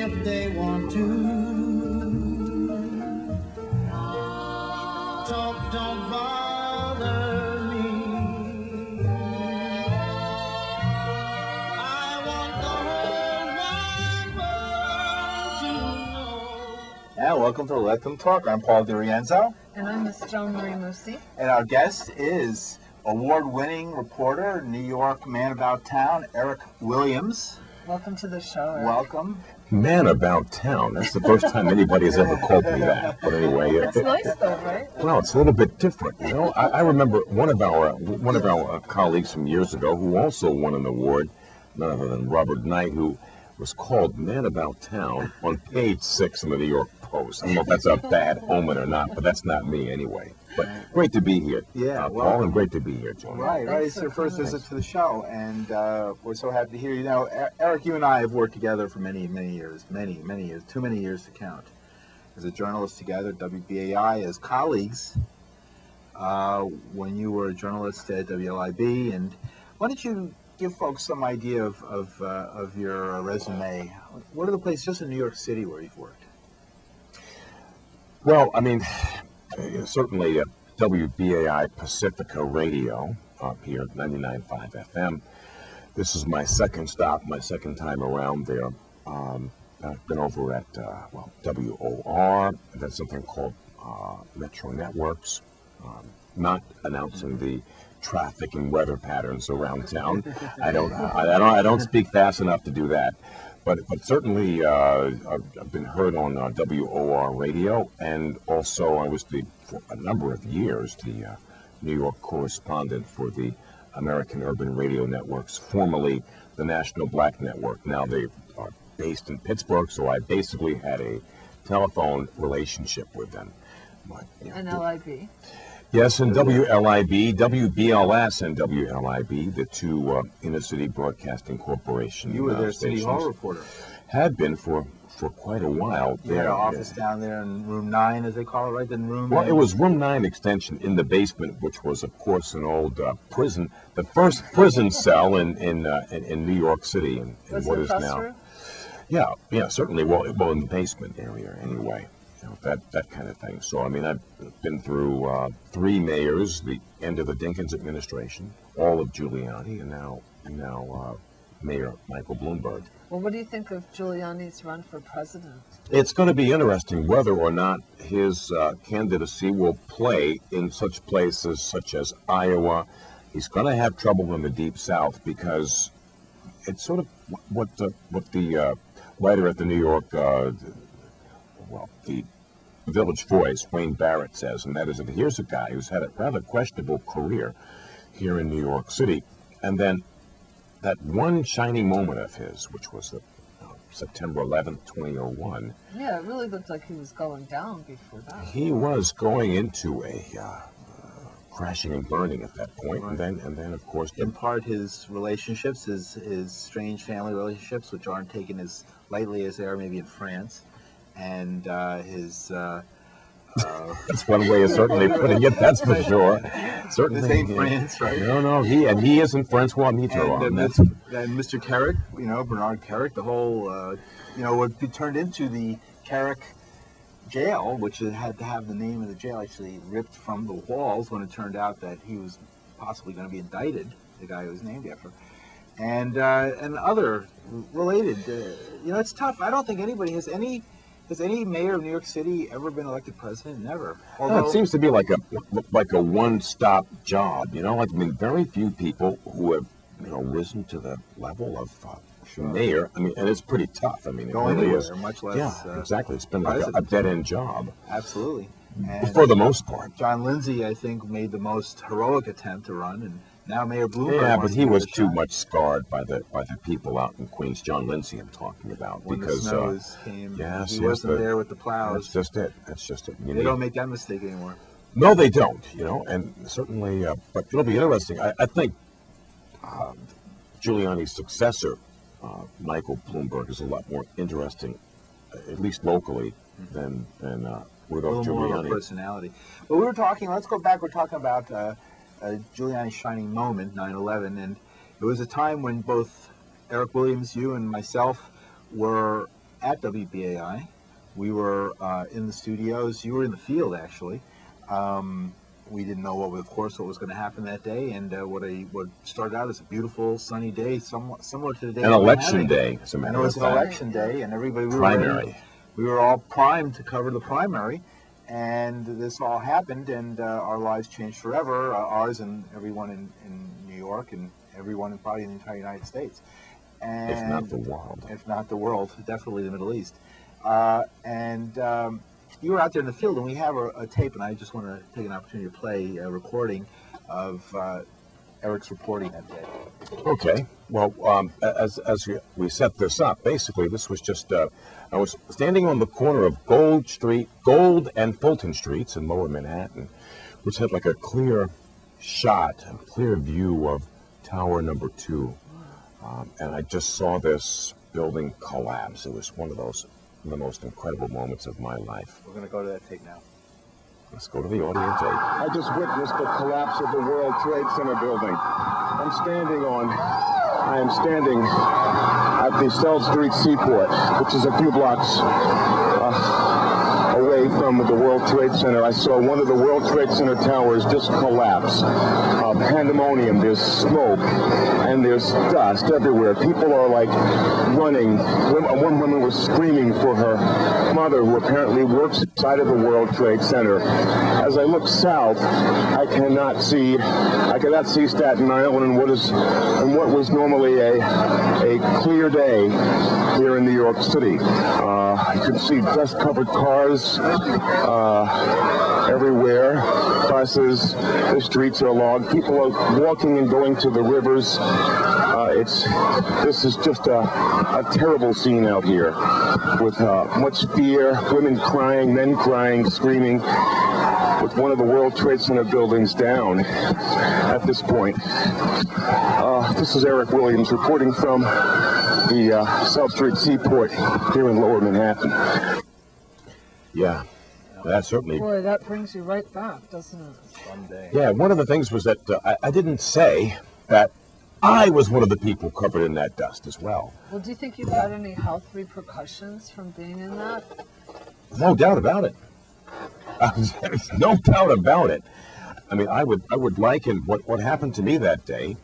if they want to. Talk don't bother me. I want the whole wide world to know. And welcome to Let Them Talk. I'm Paul DeRienzo. And I'm Miss Joanie. And our guest is award-winning reporter, New York man about town, Eric Williams. Welcome to the show, Eric. Welcome. Man about town. That's the first time anybody has ever called me that. But anyway, It's nice though, right? well, it's a little bit different. You know, I remember one of our colleagues from years ago who also won an award, none other than Robert Knight, who was called Man About Town on page 6 in the New York Post. I don't know if that's a bad omen or not, but that's not me anyway. But great to be here, Paul, and great to be here, Joanie. Right. It's your first visit to the show, and we're so happy to hear you. Now, Eric, you and I have worked together for many years, too many years to count. As a journalist together at WBAI, as colleagues, when you were a journalist at WLIB, and why don't you give folks some idea of your resume? What are the places just in New York City where you've worked? Well, I mean, certainly WBAI Pacifica Radio up here at 99.5 FM. This is my second stop, my second time around there. I've been over at, WOR, and then something called Metro Networks, not announcing the traffic and weather patterns around town. I don't speak fast enough to do that. But certainly I've been heard on WOR radio, and also I was for a number of years the New York correspondent for the American Urban Radio Networks, formerly the National Black Network. Now they are based in Pittsburgh, so I basically had a telephone relationship with them. And LIB. Yes, and WLIB, WBLS, and WLIB, the two inner-city broadcasting corporation You were their stations. City Hall reporter. Had been for quite a while. You had an office down there in Room 9, as they call it, right? Then Room Well, it was Room 9 extension in the basement, which was, of course, an old prison, the first prison cell in New York City, in what is now. Room? Yeah, certainly. Well, in the basement area, anyway. You know, that kind of thing. So, I mean, I've been through 3 mayors, the end of the Dinkins administration, all of Giuliani, and now Mayor Michael Bloomberg. Well, what do you think of Giuliani's run for president? It's going to be interesting whether or not his candidacy will play in such places such as Iowa. He's going to have trouble in the Deep South because it's sort of what the writer at the New York the Village Voice, Wayne Barrett, says, and that is that here's a guy who's had a rather questionable career here in New York City, and then that one shining moment of his, which was the September 11th, 2001. Yeah, it really looked like he was going down before that. He was going into a crashing and burning at that point, Right. and then of course in part his relationships, his strange family relationships, which aren't taken as lightly as they are maybe in France, and his that's one way of certainly putting it. That's for sure. Certainly, this ain't France, right? No, he isn't Francois Mitterrand. And That's Mr. Carrick, Bernard Carrick, the whole, what turned into the Carrick jail, which had to have the name of the jail actually ripped from the walls when it turned out that he was possibly going to be indicted, the guy who was named after, and other related. It's tough. I don't think anybody has any mayor of New York City ever been elected president? Never. Although it seems to be like a one-stop job. Very few people who have risen to the level of mayor. I mean, and it's pretty tough. I mean, it Going really anywhere, is. much less. Yeah, exactly. It's been like a dead-end job. Absolutely. And for the most part. John Lindsay, I think, made the most heroic attempt to run, and now Mayor Bloomberg. Yeah, but he was too much scarred by the people out in Queens. John Lindsay, I'm talking about, when because the snows came, yes, he wasn't there with the plows. That's just it. They don't make that mistake anymore. No, they don't. And certainly, but it'll be interesting. I think Giuliani's successor, Michael Bloomberg, is a lot more interesting, at least locally, than Rudolph a little more of a Giuliani. personality. But we were talking. Let's go back. We're talking about Giuliani's shining moment, 9/11, and it was a time when both Eric Williams, you, and myself were at WBAI. We were in the studios. You were in the field, actually. We didn't know what was going to happen that day, and what started out as a beautiful sunny day, somewhat similar to the day. An election day, as a And matter it of was an fact. election day, and everybody Primary. we were all primed to cover the primary, and this all happened, and our lives changed forever. Ours and everyone in New York, and everyone probably in the entire United States, and If not the world. If not the world, definitely the Middle East. You were out there in the field, and we have a tape, and I just want to take an opportunity to play a recording of Eric's reporting that day. Okay. Well, as we set this up, basically this was just, I was standing on the corner of Gold and Fulton Streets in Lower Manhattan, which had like a clear shot, a clear view of Tower Number 2. And I just saw this building collapse. It was one of the most incredible moments of my life. We're going to go to that tape now. Let's go to the audio tape. I just witnessed the collapse of the World Trade Center building. I am standing at the South Street Seaport, which is a few blocks away from the World Trade Center. I saw one of the World Trade Center towers just collapse. Pandemonium, there's smoke, and there's dust everywhere. People are like running. One woman was screaming for her mother, who apparently works inside of the World Trade Center. As I look south, I cannot see Staten Island and what was normally a clear day here in New York City. You can see dust-covered cars everywhere, buses, the streets are logged. People are walking and going to the rivers. This is just a terrible scene out here with much fear, women crying, men crying, screaming, with one of the World Trade Center buildings down at this point. This is Eric Williams reporting from the South Street Seaport here in Lower Manhattan. Yeah, that certainly. Boy, that brings you right back, doesn't it? Someday. Yeah, one of the things was that I didn't say that I was one of the people covered in that dust as well. Well, do you think you've had any health repercussions from being in that? No doubt about it. There's no doubt about it. I mean, I would liken what happened to me that day.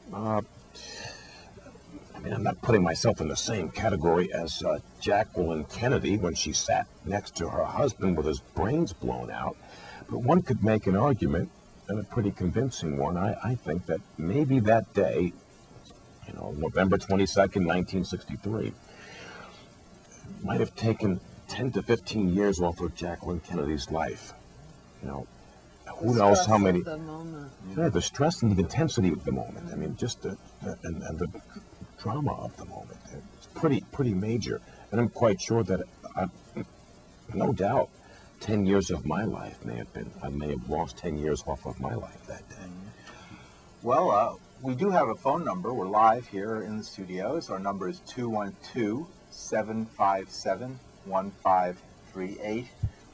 I'm not putting myself in the same category as Jacqueline Kennedy when she sat next to her husband with his brains blown out. But one could make an argument, and a pretty convincing one, I think, that maybe that day, November 22nd, 1963, might have taken 10 to 15 years off of Jacqueline Kennedy's life. Who knows how many... The moment. Yeah, the stress and the intensity of the moment. I mean, just the drama of the moment. It's pretty major. And I'm quite sure that, no doubt, 10 years of my life I may have lost 10 years off of my life that day. Well, we do have a phone number. We're live here in the studios. Our number is 212-757-1538.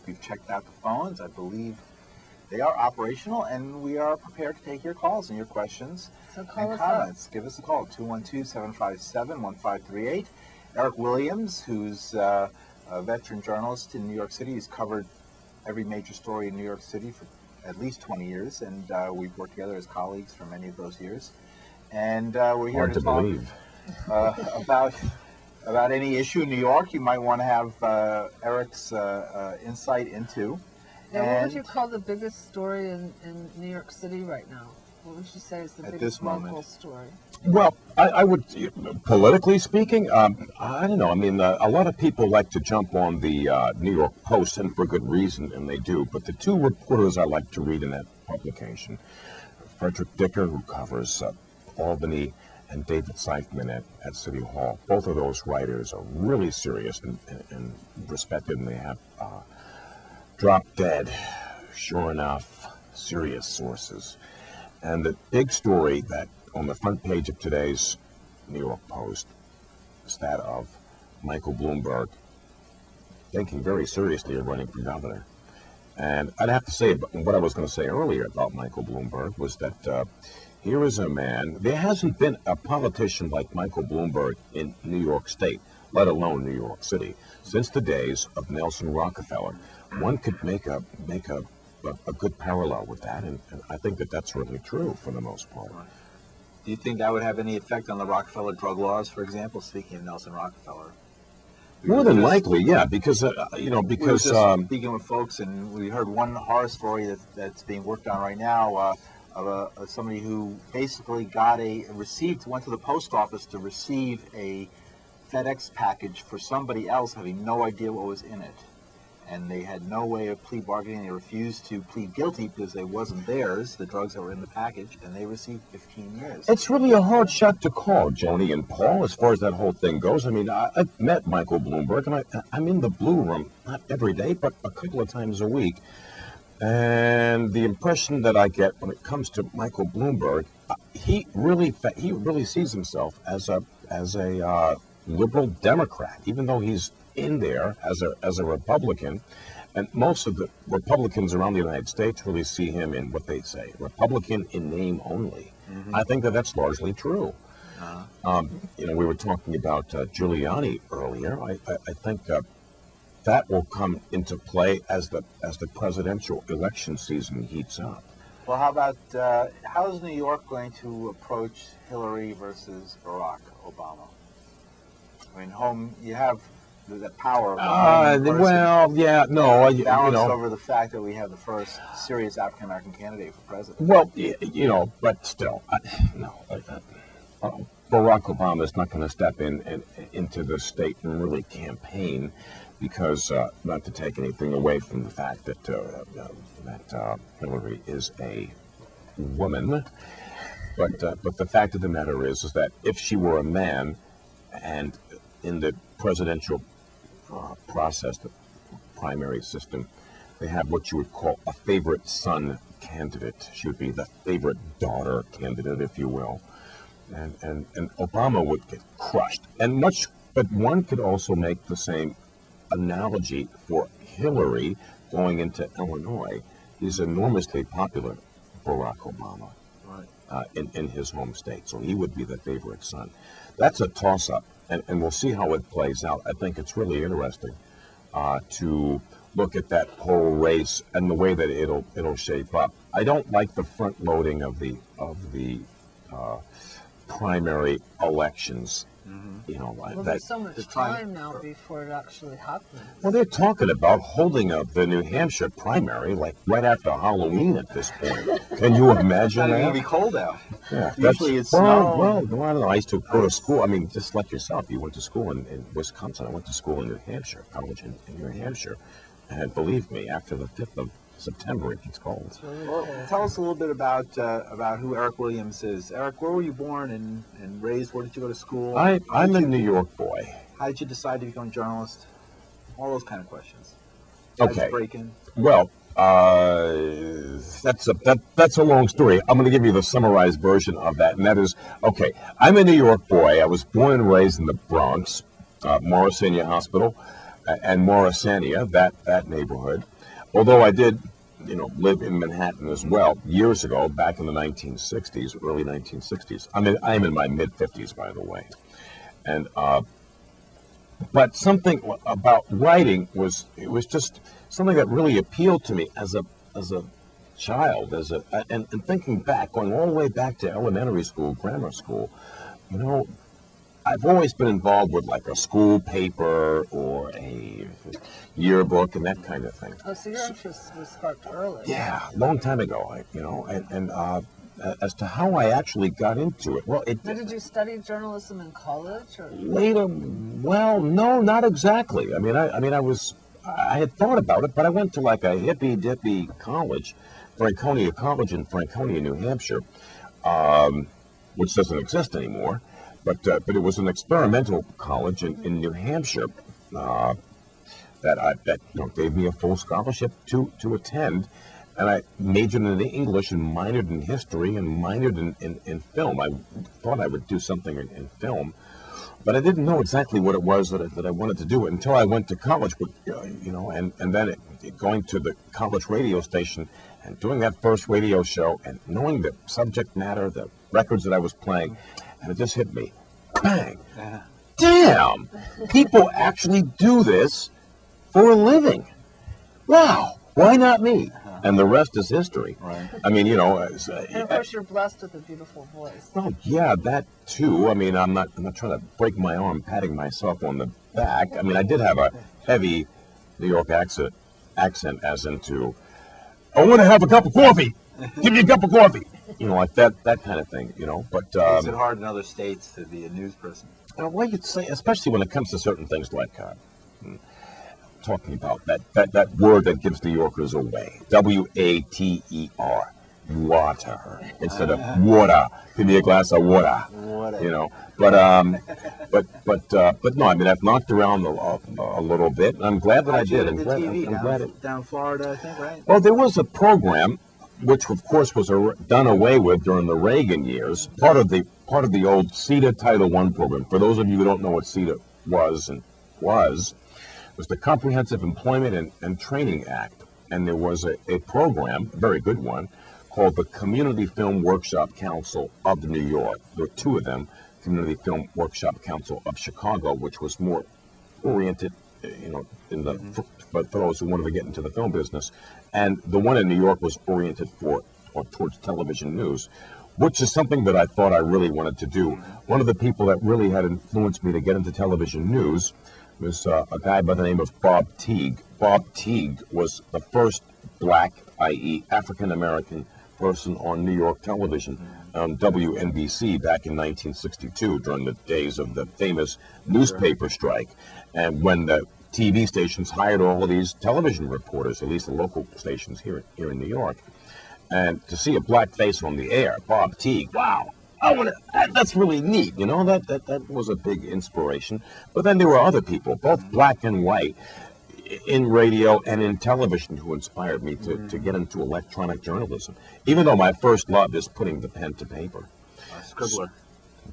We've checked out the phones. I believe they are operational, and we are prepared to take your calls and your questions So call and us comments. Give us a call, 212-757-1538. Eric Williams, who's a veteran journalist in New York City, he's covered every major story in New York City for at least 20 years, and we've worked together as colleagues for many of those years. And we're here Hard to to talk believe. about any issue in New York you might want to have Eric's insight into. Now, what And would you call the biggest story in New York City right now? What would you say is the At biggest this moment. local story? Well, I would, politically speaking, I don't know. I mean, a lot of people like to jump on the New York Post, and for good reason, and they do. But the two reporters I like to read in that publication, Frederick Dicker, who covers Albany, and David Seifman at City Hall. Both of those writers are really serious and respected, and they have dropped dead, sure enough, serious sources. And the big story that on the front page of today's New York Post is that of Michael Bloomberg thinking very seriously of running for governor. And I'd have to say, what I was going to say earlier about Michael Bloomberg was that here is a man, there hasn't been a politician like Michael Bloomberg in New York State, let alone New York City. Since the days of Nelson Rockefeller, one could make a good parallel with that, and I think that that's really true for the most part. Do you think that would have any effect on the Rockefeller drug laws, for example? Speaking of Nelson Rockefeller. More than likely, yeah, because We were just speaking with folks, and we heard one horror story that's being worked on right now of somebody who basically went to the post office to receive a FedEx package for somebody else, having no idea what was in it. And they had no way of plea bargaining. They refused to plead guilty because it wasn't theirs, the drugs that were in the package, and they received 15 years. It's really a hard shot to call, Joanie and Paul, as far as that whole thing goes. I mean, I've met Michael Bloomberg, and I'm in the Blue Room, not every day, but a couple of times a week. And the impression that I get when it comes to Michael Bloomberg, he really sees himself as a liberal Democrat, even though he's in there as a Republican, and most of the Republicans around the United States really see him in what they say, Republican in name only. Mm-hmm. I think that that's largely true. We were talking about Giuliani earlier. I think that will come into play as the presidential election season heats up. Well, how about how is New York going to approach Hillary versus Barack Obama? I mean, you have the power of balance over the fact that we have the first serious African American candidate for president. Well, but still, Barack Obama is not going to step into the state and really campaign because, not to take anything away from the fact that Hillary is a woman, but the fact of the matter is that if she were a man, and in the presidential process, the primary system, they have what you would call a favorite son candidate. She would be the favorite daughter candidate, if you will. And Obama would get crushed. But one could also make the same analogy for Hillary going into Illinois. He's enormously popular, Barack Obama, in his home state. So he would be the favorite son. That's a toss-up. And we'll see how it plays out. I think it's really interesting to look at that whole race and the way that it'll shape up. I don't like the front loading of the primary elections. Mm-hmm. There's so much time now before it actually happens. Well, they're talking about holding the New Hampshire primary like right after Halloween at this point. Can you imagine that? It's going to be cold out. Yeah, usually it's snow. Well, I don't know. I used to go to school. I mean, just like yourself, you went to school in Wisconsin. I went to school in New Hampshire, college in New Hampshire. And believe me, after the 5th of September, it gets cold. Well, tell us a little bit about who Eric Williams is. Eric, where were you born and raised? Where did you go to school? I'm a New York boy. How did you decide to become a journalist? All those kind of questions. Okay. Break-in. Well, that's a long story. I'm going to give you the summarized version of that, and that is, okay, I'm a New York boy. I was born and raised in the Bronx, Morrisania Hospital, and Morrisania, that neighborhood. Although I did, live in Manhattan as well years ago, back in the 1960s, early 1960s. I'm in my mid-50s, by the way. And but something about writing was just something that really appealed to me as a child, and thinking back, going all the way back to elementary school, grammar school, I've always been involved with like a school paper or a yearbook and that kind of thing. Oh, so your interest was sparked early. Yeah, a long time ago, as to how I actually got into it. Well, did you study journalism in college? Or? Later, well, no, not exactly. I had thought about it, but I went to like a hippy-dippy college, Franconia College in Franconia, New Hampshire, which doesn't exist anymore. But it was an experimental college in New Hampshire that gave me a full scholarship to attend, and I majored in English and minored in history and minored in film. I thought I would do something in film, but I didn't know exactly what it was that I wanted to do until I went to college. And then going to the college radio station and doing that first radio show and knowing the subject matter, the records that I was playing. And it just hit me, bang. damn, people actually do this for a living. Wow, why not me? And the rest is history. Right. I mean, you know. And of course, you're blessed with a beautiful voice. Well, yeah, that too. I mean, I'm not trying to break my arm patting myself on the back. I mean, I did have a heavy New York accent as into, I want to have a cup of coffee. Give me a cup of coffee. You know, like that kind of thing, you know. But Makes it hard in other states to be a news person. well, you'd say, especially when it comes to certain things like talking about that word that gives New Yorkers away. W-A-T-E-R. Water instead of water. Give me a glass of water. You know. But no. I mean, I've knocked around a little bit. And I'm glad that I did. I'm glad down Florida, I think, right? Well, there was a program, which of course was done away with during the Reagan years. Part of the old CETA Title I program. For those of you who don't know what CETA was the Comprehensive Employment and Training Act, and there was a program, a very good one, called the Community Film Workshop Council of New York. There were two of them, Community Film Workshop Council of Chicago, which was more oriented, you know, in the for those who wanted to get into the film business, and the one in New York was oriented towards television news, which is something that I thought I really wanted to do. One of the people that really had influenced me to get into television news was a guy by the name of Bob Teague. Bob Teague was the first black, i.e. African-American person on New York television on WNBC back in 1962 during the days of the famous newspaper strike. And when the TV stations hired all of these television reporters, at least the local stations here in New York, and to see a black face on the air, Bob Teague, wow. That's really neat, you know. That was a big inspiration. But then there were other people, both black and white, in radio and in television, who inspired me to get into electronic journalism. Even though my first love is putting the pen to paper, Scribbler.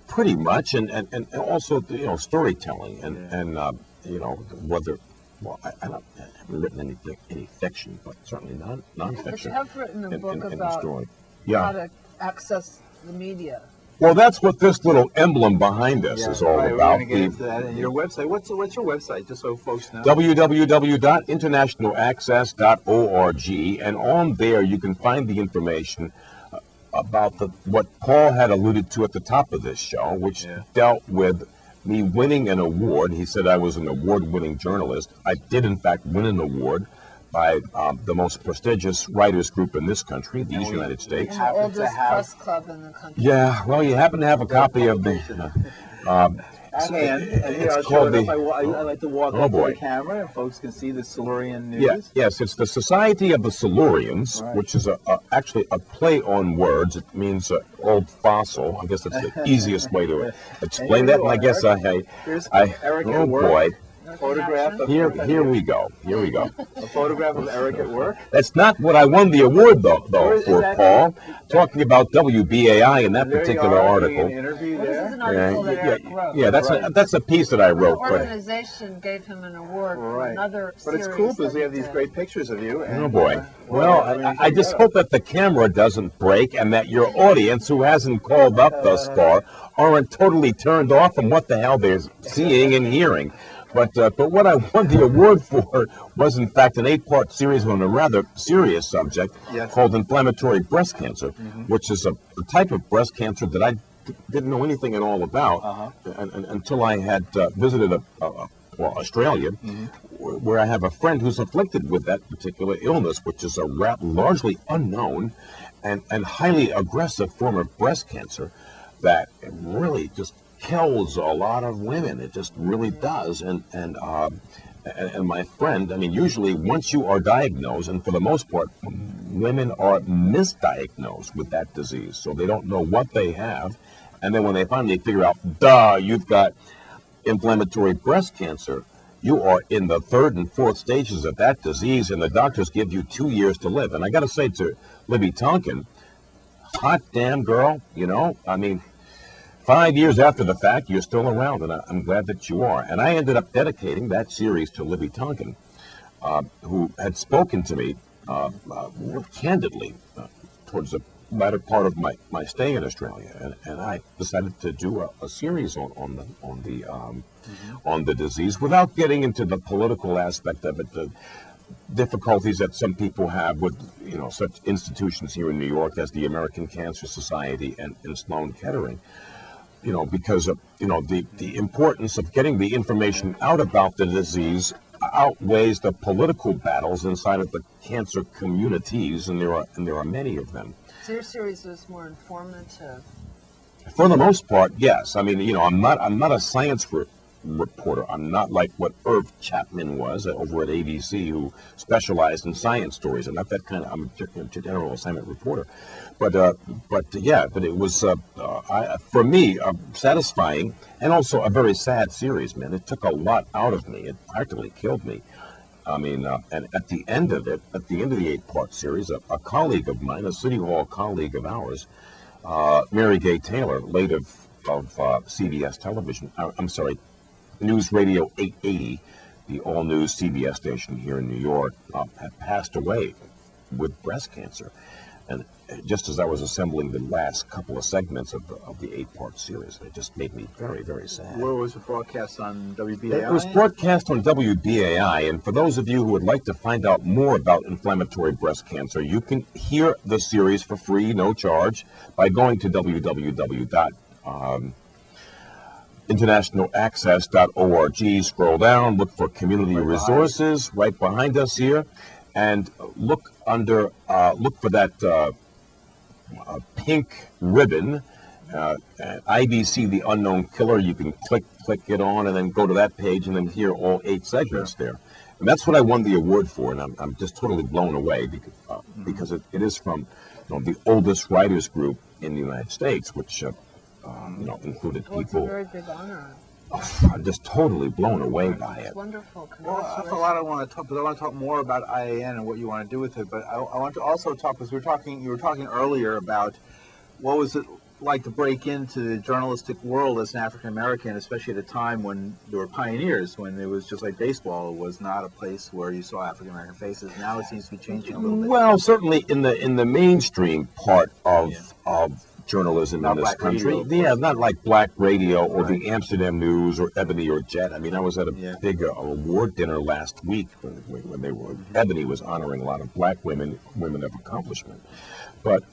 pretty much, and also storytelling and you know whether. Well, I haven't written any fiction, but certainly nonfiction. But you have written a book about Yeah. how to access the media. Well, that's what this little emblem behind us is all right, about. We're going to get into that. And your website, what's your website, just so folks know? www.internationalaccess.org, and on there you can find the information about what Paul had alluded to at the top of this show, which dealt with me winning an award. He said I was an award-winning journalist. I did, in fact, win an award by the most prestigious writers group in this country, these United States. And the oldest press club in the country. Yeah, well, you happen to have a copy of the... And here, I'll show it up. I like to walk up to the camera, and folks can see the Silurian news. Yes, it's the Society of the Silurians, Right. which is actually a play on words. It means old fossil. I guess that's the easiest way to explain that. And I guess Here's Eric oh at work. boy. Photograph of Here we go. Here we go. a photograph of Eric at work. That's not what I won the award though Where is for, that? Paul. Talking about WBAI in that There you particular are, article. an interview Well, this is there. an article that Eric wrote. Yeah, that's a piece that I The wrote. But organization gave him an award for Right. another But it's series cool because that we he have these did. great pictures of you. And, oh boy. Well, I just hope. hope that the camera doesn't break and that your audience, who hasn't called up thus far, aren't totally turned off from what the hell they're seeing and hearing. But what I won the award for was, in fact, an 8-part series on a rather serious subject called inflammatory breast cancer, which is a type of breast cancer that I didn't know anything at all about until I had visited Australia, where I have a friend who's afflicted with that particular illness, which is a largely unknown and highly aggressive form of breast cancer that really just kills a lot of women. It just really does. And my friend, I mean, usually once you are diagnosed, and for the most part, women are misdiagnosed with that disease, so they don't know what they have. And then when they finally figure out, you've got inflammatory breast cancer, you are in the 3rd and 4th stages of that disease, and the doctors give you 2 years to live. And I got to say to Libby Tonkin, hot damn girl, you know, I mean, 5 years after the fact, you're still around, and I'm glad that you are. And I ended up dedicating that series to Libby Tonkin, who had spoken to me candidly towards latter part of my stay in Australia, and I decided to do a series on the disease without getting into the political aspect of it, the difficulties that some people have with such institutions here in New York as the American Cancer Society and Sloan Kettering. Because of the importance of getting the information out about the disease outweighs the political battles inside of the cancer communities, and there are many of them. So your series was more informative. For the most part, yes. I mean, I'm not a science reporter. I'm not like what Irv Chapman was over at ABC, who specialized in science stories. I'm not that kind of. I'm a general assignment reporter. But it was for me satisfying and also a very sad series, man. It took a lot out of me. It practically killed me. I mean, and at the end of it, at the end of the 8-part series, a colleague of mine, a City Hall colleague of ours, Mary Gay Taylor, late of CBS television, I'm sorry, News Radio 880, the all-news CBS station here in New York, had passed away with breast cancer. And just as I was assembling the last couple of segments of the 8-part series, it just made me very, very sad. Where was it broadcast on WBAI? It was broadcast on WBAI, and for those of you who would like to find out more about inflammatory breast cancer, you can hear the series for free, no charge, by going to www.internationalaccess.org. Scroll down, look for community resources right behind us here, and look for that pink ribbon, IBC, the Unknown Killer. You can click it on and then go to that page and then hear all 8 segments there. And that's what I won the award for, and I'm just totally blown away because it is from the oldest writers group in the United States, which included people. It's a very big honor. I'm just totally blown away by it. It's wonderful. Well, that's a lot I want to talk, but I want to talk more about IAN and what you want to do with it. But I want to also talk, because you were talking earlier about what was it like to break into the journalistic world as an African American, especially at a time when there were pioneers, when it was just like baseball. It was not a place where you saw African American faces. Now it seems to be changing a little bit. Well, certainly in the mainstream part of journalism in this country. Yeah, not like Black Radio or the Amsterdam News or Ebony or Jet. I mean, I was at a big award dinner last week when Ebony was honoring a lot of Black women of accomplishment. But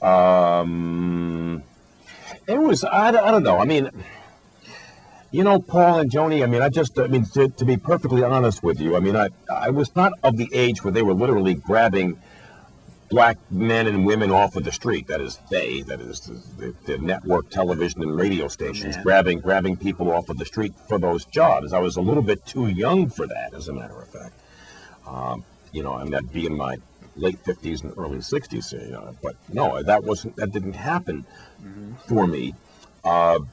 it was, I don't know. I mean, Paul and Joanie, to be perfectly honest with you, I was not of the age where they were literally grabbing Black men and women off of the street. That is the network television and radio stations, grabbing people off of the street for those jobs. I was a little bit too young for that, as a matter of fact. I'd be in my late 50s and early 60s, but no, that didn't happen for me. But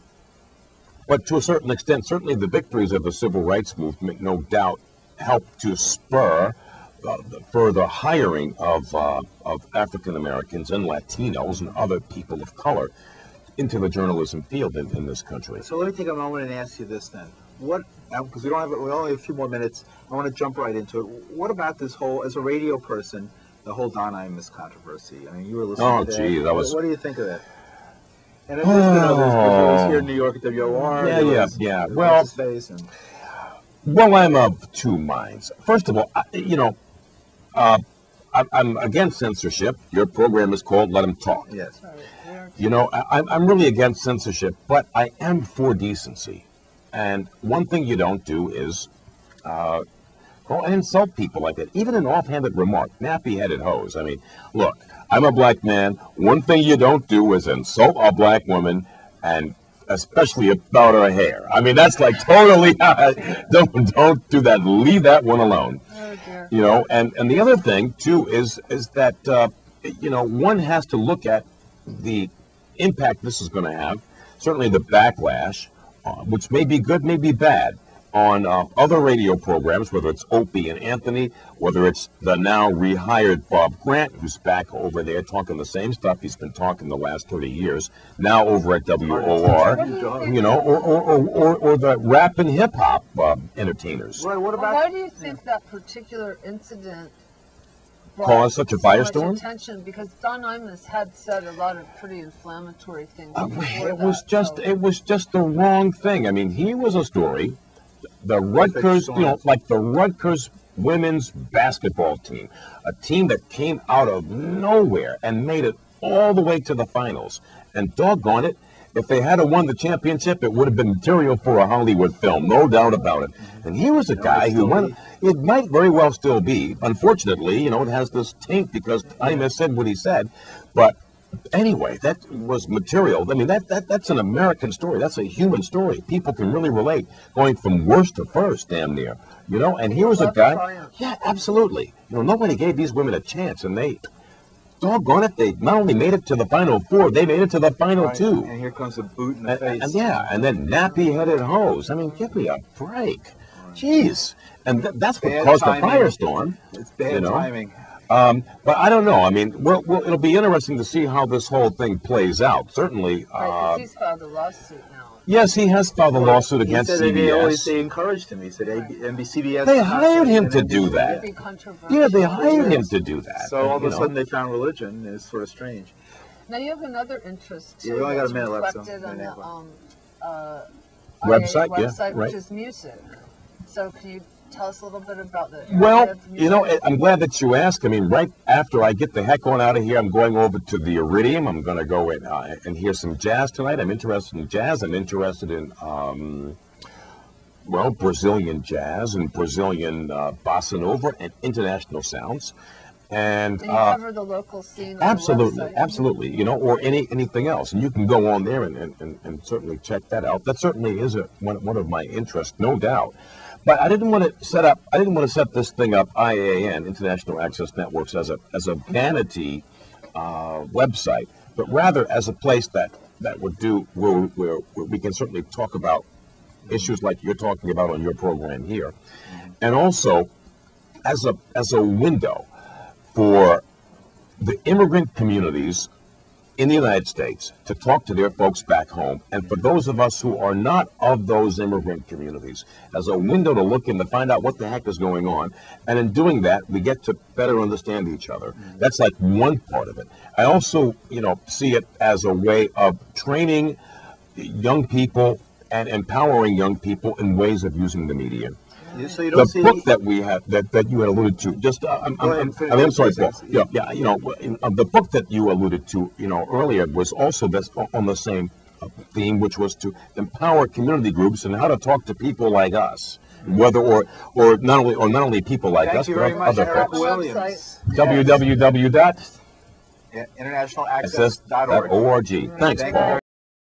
to a certain extent, certainly the victories of the civil rights movement, no doubt, helped to spur further hiring of African Americans and Latinos and other people of color into the journalism field in this country. So let me take a moment and ask you this then. Because we only have a few more minutes, I want to jump right into it. What about this whole, as a radio person, the whole Don Imus controversy? I mean, you were listening to that. What do you think of that? And there's been others, but it was here in New York at WOR. Yeah. Well, I'm of two minds. First of all, I'm against censorship. Your program is called Let 'Em Talk. Yes. I'm really against censorship, but I am for decency. And one thing you don't do is go and insult people like that. Even an offhanded remark, nappy-headed hose. I mean, look, I'm a black man. One thing you don't do is insult a black woman, and especially about her hair. I mean, that's like totally, don't do that. Leave that one alone. Oh, dear. And the other thing, too, is that, one has to look at the impact this is going to have, certainly the backlash, which may be good, may be bad, on other radio programs, whether it's Opie and Anthony, whether it's the now rehired Bob Grant, who's back over there talking the same stuff he's been talking the last 30 years, now over at WOR, or the rap and hip hop entertainers. Right, what about? Why do you think that particular incident caused such a so much firestorm? attention because Don Imus had said a lot of pretty inflammatory things. before It was that, just so- it was just the wrong thing. I mean, he was a story. The Rutgers, like the Rutgers women's basketball team, a team that came out of nowhere and made it all the way to the finals. And doggone it, if they had won the championship, it would have been material for a Hollywood film, no doubt about it. And he was a guy who went. It might very well still be. Unfortunately, it has this taint because Imus said what he said. But anyway, that was material. I mean, that's an American story. That's a human story. People can really relate, going from worst to first, damn near. And here was a guy. Yeah, absolutely. Nobody gave these women a chance, and they. Doggone it, they not only made it to the Final Four, they made it to the Final Two. And here comes a boot in the face. And then nappy-headed hose. I mean, give me a break. Jeez. And that's what caused the firestorm. It's bad timing. But I don't know. I mean, it'll be interesting to see how this whole thing plays out. Certainly. Right, 'cause he's filed a lawsuit now. Yes, he has filed a lawsuit against CBS. They encouraged him. He said CBS. They hired him to do that. Yeah, they hired him to do that. So all of a sudden they found religion is sort of strange. Now you have another interest too. Yeah, we only got a that's minute left, reflected so on the website, IA yeah, website, right. which is music. So can you tell us a little bit about the Well, area of music? I'm glad that you asked. I mean, right after I get the heck on out of here, I'm going over to the Iridium. I'm going to go and hear some jazz tonight. I'm interested in jazz. I'm interested in, Brazilian jazz and Brazilian bossa nova and international sounds. And you cover the local scene. On absolutely, the website. absolutely. Or anything else. And you can go on there and certainly check that out. That certainly is one of my interests, no doubt. But I didn't want to set this thing up, IAN, International Access Networks, as a vanity website, but rather as a place that would do where we can certainly talk about issues like you're talking about on your program here, and also as a window for the immigrant communities in the United States to talk to their folks back home, and for those of us who are not of those immigrant communities, as a window to look in to find out what the heck is going on. And in doing that, we get to better understand each other. That's like one part of it. I also, see it as a way of training young people and empowering young people in ways of using the media. So you don't The book that we have that you had alluded to, just I'm sorry, Paul. Yeah, the book that you alluded to, earlier was also on the same theme, which was to empower community groups and how to talk to people like us, whether or not only people like us, but other folks. Williams. www.internationalaccess.org. Internationalaccess.org. Thanks, Paul.